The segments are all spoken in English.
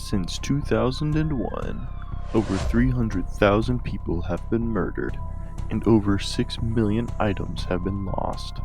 Since 2001, over 300,000 people have been murdered, and over 6 million items have been lost.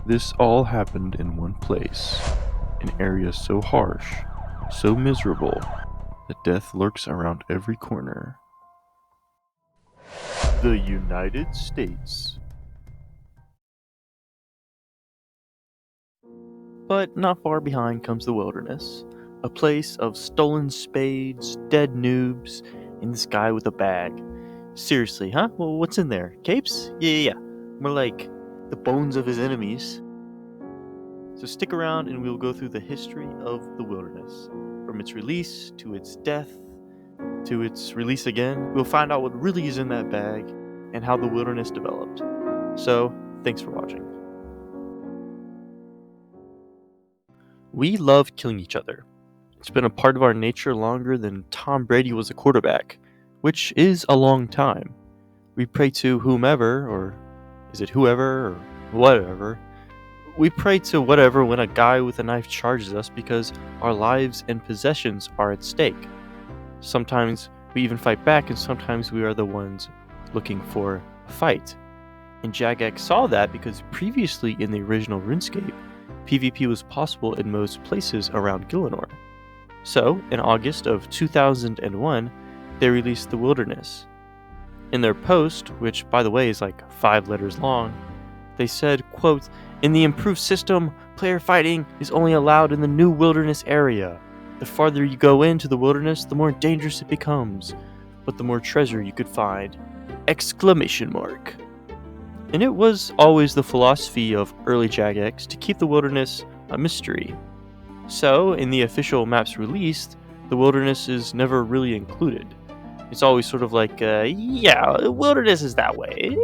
This all happened in one place, an area so harsh, so miserable, that death lurks around every corner. The United States. But not far behind comes the wilderness, a place of stolen spades, dead noobs, and this guy with a bag. Seriously, huh? Well, what's in there? Capes? Yeah. More like the bones of his enemies. So stick around and we'll go through the history of the wilderness. From its release, to its death, to its release again. We'll find out what really is in that bag, and how the wilderness developed. So, thanks for watching. We love killing each other. It's been a part of our nature longer than Tom Brady was a quarterback, which is a long time. We pray to whomever, or is it whoever, or whatever. We pray to whatever when a guy with a knife charges us because our lives and possessions are at stake. Sometimes we even fight back, and sometimes we are the ones looking for a fight. And Jagex saw that because previously in the original RuneScape, PvP was possible in most places around Gielinor. So, in August of 2001, they released the Wilderness. In their post, which by the way is like 5 letters long, they said, quote, "In the improved system, player fighting is only allowed in the new Wilderness area. The farther you go into the Wilderness, the more dangerous it becomes, but the more treasure you could find." Exclamation mark. And it was always the philosophy of early Jagex to keep the Wilderness a mystery. So, in the official maps released, the Wilderness is never really included. It's always sort of like, the Wilderness is that way.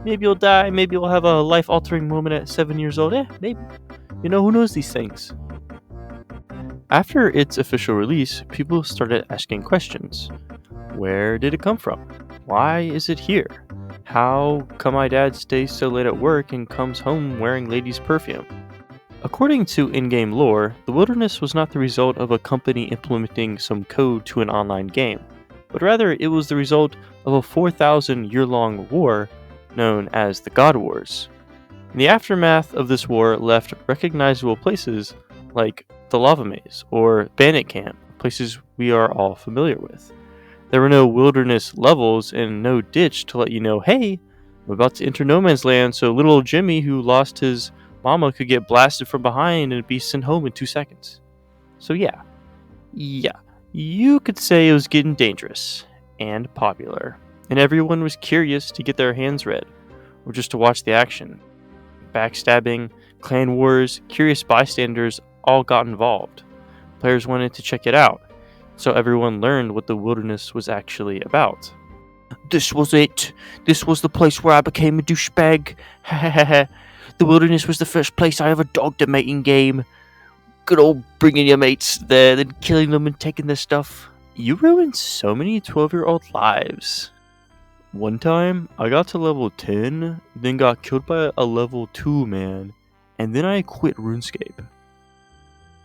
Maybe you'll die, maybe you'll have a life-altering moment at 7 years old. Maybe. Who knows these things? After its official release, people started asking questions. Where did it come from? Why is it here? How come my dad stays so late at work and comes home wearing ladies' perfume? According to in-game lore, the Wilderness was not the result of a company implementing some code to an online game, but rather it was the result of a 4,000-year-long war known as the God Wars. And the aftermath of this war left recognizable places like the Lava Maze or Bandit Camp, places we are all familiar with. There were no wilderness levels and no ditch to let you know, hey, I'm about to enter no man's land, so little old Jimmy who lost his mama could get blasted from behind and be sent home in 2 seconds. So yeah, you could say it was getting dangerous and popular, and everyone was curious to get their hands read, or just to watch the action. Backstabbing, clan wars, curious bystanders all got involved. Players wanted to check it out, so everyone learned what the Wilderness was actually about. This was it. This was the place where I became a douchebag. The Wilderness was the first place I ever dogged a mating game. Good old bringing your mates there, then killing them and taking their stuff. You ruined so many 12-year-old lives. One time, I got to level 10, then got killed by a level 2 man, and then I quit RuneScape.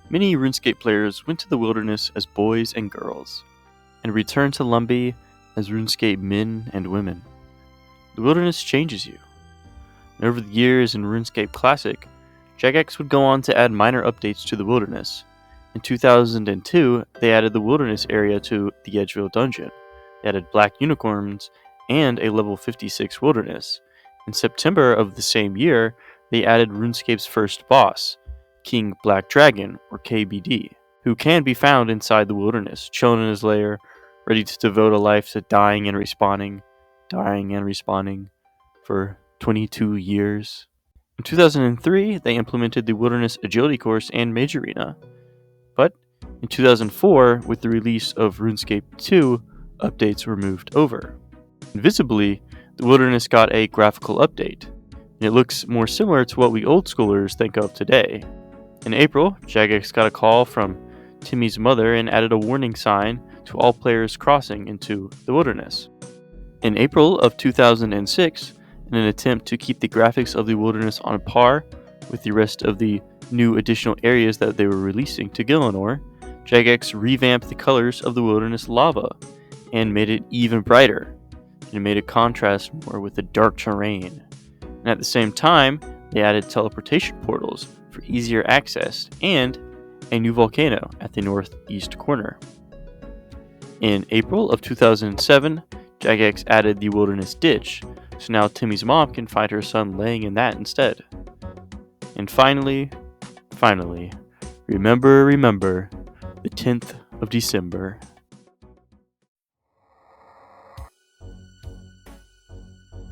Many RuneScape players went to the Wilderness as boys and girls, and returned to Lumbee as RuneScape men and women. The Wilderness changes you. And over the years in RuneScape Classic, Jagex would go on to add minor updates to the Wilderness. In 2002, they added the Wilderness area to the Edgeville dungeon. They added black unicorns and a level 56 Wilderness. In September of the same year, they added RuneScape's first boss, King Black Dragon, or KBD, who can be found inside the Wilderness, chilling in his lair, ready to devote a life to dying and respawning for 22 years. In 2003, they implemented the Wilderness Agility Course and Mage Arena. But in 2004, with the release of RuneScape 2, updates were moved over. Visibly, the Wilderness got a graphical update, and it looks more similar to what we old schoolers think of today. In April, Jagex got a call from Timmy's mother and added a warning sign to all players crossing into the Wilderness. In April of 2006, in an attempt to keep the graphics of the Wilderness on par with the rest of the new additional areas that they were releasing to Gielinor, Jagex revamped the colors of the wilderness lava and made it even brighter. It made it contrast more with the dark terrain. And at the same time, they added teleportation portals for easier access and a new volcano at the northeast corner. In April of 2007, Jagex added the wilderness ditch, so now Timmy's mom can find her son laying in that instead. And finally, remember, the 10th of December.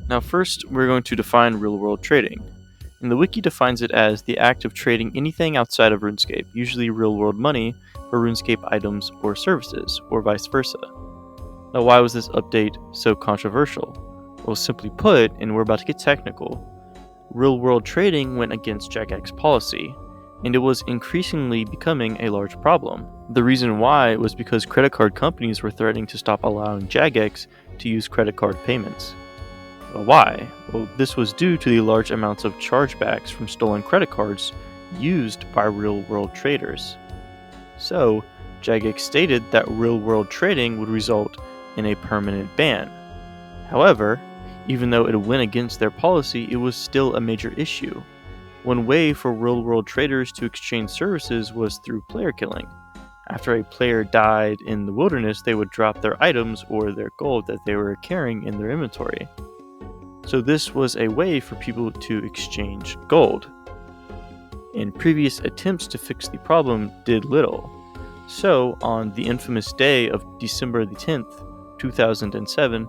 Now first, we're going to define real-world trading. And the wiki defines it as the act of trading anything outside of RuneScape, usually real-world money, for RuneScape items or services, or vice versa. Now why was this update so controversial? Well, simply put, and we're about to get technical, real-world trading went against Jagex policy, and it was increasingly becoming a large problem. The reason why was because credit card companies were threatening to stop allowing Jagex to use credit card payments. Why? Well, this was due to the large amounts of chargebacks from stolen credit cards used by real-world traders. So, Jagex stated that real-world trading would result in a permanent ban. However, even though it went against their policy, it was still a major issue. One way for real-world traders to exchange services was through player killing. After a player died in the wilderness, they would drop their items or their gold that they were carrying in their inventory. So this was a way for people to exchange gold. And previous attempts to fix the problem did little. So, on the infamous day of December the 10th, 2007,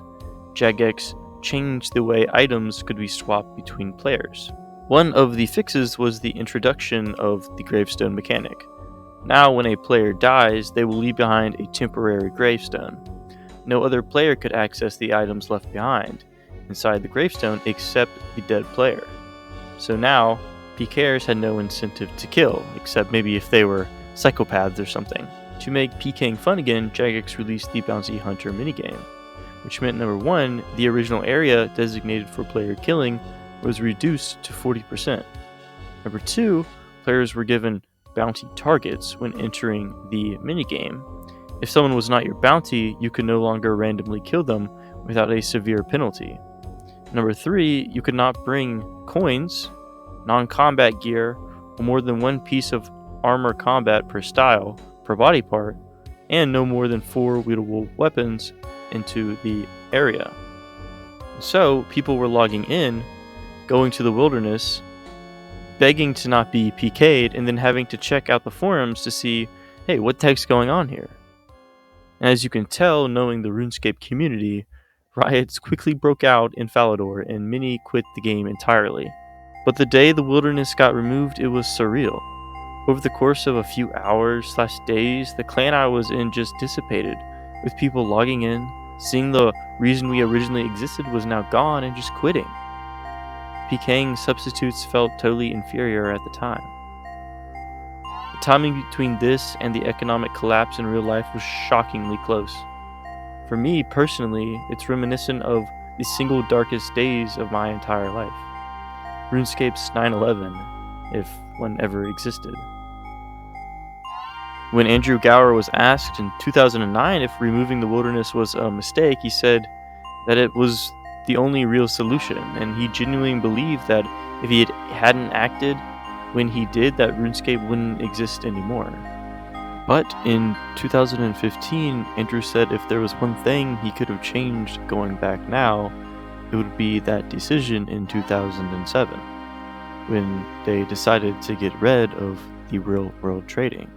Jagex changed the way items could be swapped between players. One of the fixes was the introduction of the gravestone mechanic. Now when a player dies, they will leave behind a temporary gravestone. No other player could access the items left behind inside the gravestone except the dead player. So now, PKers had no incentive to kill, except maybe if they were psychopaths or something. To make PKing fun again, Jagex released the Bounty Hunter minigame, which meant number 1, the original area designated for player killing was reduced to 40%. Number 2, players were given bounty targets when entering the minigame. If someone was not your bounty, you could no longer randomly kill them without a severe penalty. Number 3, you could not bring coins, non-combat gear, or more than one piece of armor combat per style, per body part, and no more than 4 wieldahle weapons into the area. So, people were logging in, going to the wilderness, begging to not be PK'd, and then having to check out the forums to see, hey, what the heck's going on here? And as you can tell, knowing the RuneScape community, riots quickly broke out in Falador, and many quit the game entirely. But the day the wilderness got removed, it was surreal. Over the course of a few hours/days, the clan I was in just dissipated, with people logging in, seeing the reason we originally existed was now gone, and just quitting. PKing substitutes felt totally inferior at the time. The timing between this and the economic collapse in real life was shockingly close. For me, personally, it's reminiscent of the single darkest days of my entire life. RuneScape's 9/11, if one ever existed. When Andrew Gower was asked in 2009 if removing the wilderness was a mistake, he said that it was the only real solution, and he genuinely believed that if he hadn't acted when he did, that RuneScape wouldn't exist anymore. But in 2015, Andrew said if there was one thing he could have changed going back now, it would be that decision in 2007, when they decided to get rid of the real-world trading.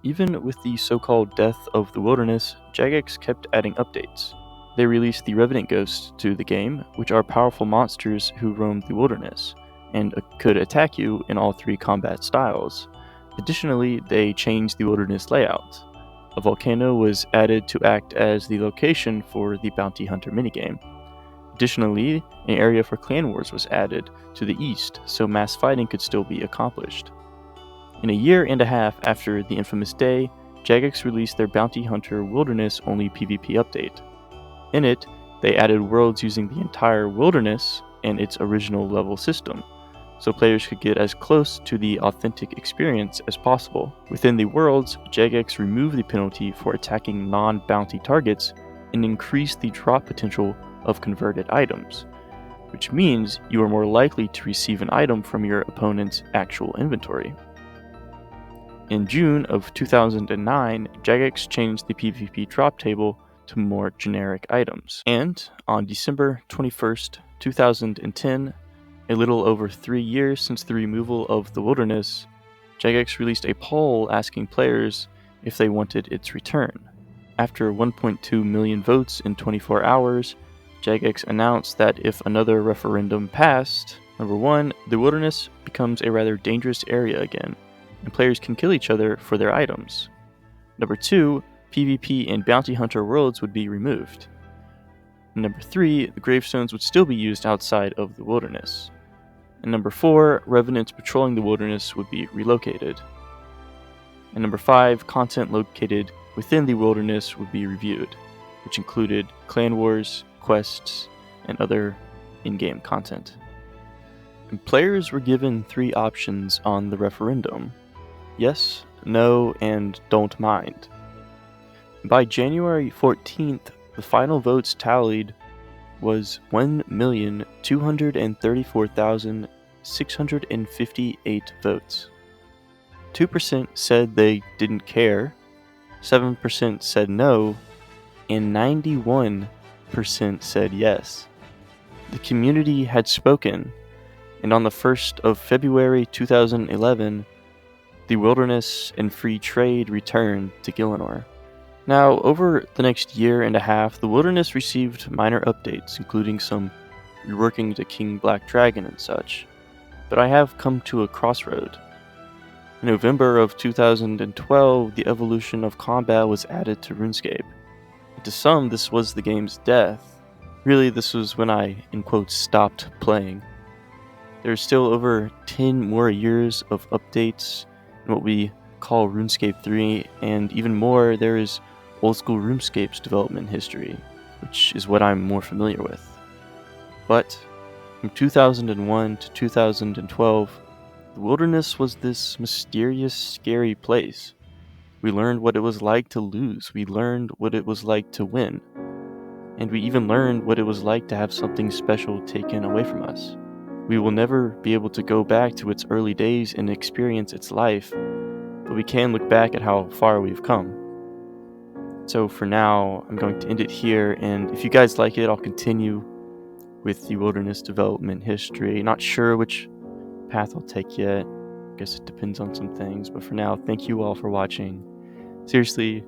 Even with the so-called death of the wilderness, Jagex kept adding updates. They released the Revenant Ghosts to the game, which are powerful monsters who roam the wilderness, and could attack you in all 3 combat styles. Additionally, they changed the wilderness layout. A volcano was added to act as the location for the Bounty Hunter minigame. Additionally, an area for clan wars was added to the east, so mass fighting could still be accomplished. In a year and a half after the infamous day, Jagex released their Bounty Hunter Wilderness only PvP update. In it, they added worlds using the entire wilderness and its original level system, so players could get as close to the authentic experience as possible. Within the worlds, Jagex removed the penalty for attacking non-bounty targets and increased the drop potential of converted items, which means you are more likely to receive an item from your opponent's actual inventory. In June of 2009, Jagex changed the PvP drop table to more generic items. And on December 21st, 2010, a little over 3 years since the removal of the Wilderness, Jagex released a poll asking players if they wanted its return. After 1.2 million votes in 24 hours, Jagex announced that if another referendum passed, number 1, the Wilderness becomes a rather dangerous area again, and players can kill each other for their items. Number 2, PvP and Bounty Hunter worlds would be removed. And number 3, the gravestones would still be used outside of the Wilderness. And number 4, revenants patrolling the Wilderness would be relocated. And number 5, content located within the Wilderness would be reviewed, which included clan wars, quests, and other in-game content. And players were given 3 options on the referendum: yes, no, and don't mind. By January 14th, the final votes tallied was 1,234,658 votes. 2% said they didn't care, 7% said no, and 91% said yes. The community had spoken, and on the 1st of February 2011, the Wilderness and free trade returned to Gielinor. Now, over the next year and a half, the Wilderness received minor updates, including some reworking to King Black Dragon and such, but I have come to a crossroad. In November of 2012, the evolution of combat was added to RuneScape. To some, this was the game's death. Really, this was when I, in quotes, stopped playing. There's still over 10 more years of updates in what we call RuneScape 3, and even more, there is old school RuneScape's development history, which is what I'm more familiar with. But from 2001 to 2012, the Wilderness was this mysterious, scary place. We learned what it was like to lose, we learned what it was like to win, and we even learned what it was like to have something special taken away from us. We will never be able to go back to its early days and experience its life, but we can look back at how far we've come. So for now, I'm going to end it here, and if you guys like it, I'll continue with the Wilderness development history. Not sure which path I'll take yet. I guess it depends on some things, but for now, thank you all for watching. Seriously,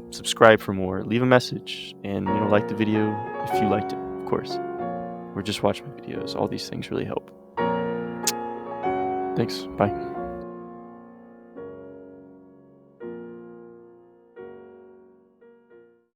subscribe for more, leave a message, and like the video if you liked it, of course, or just watch my videos. All these things really help. Thanks, bye.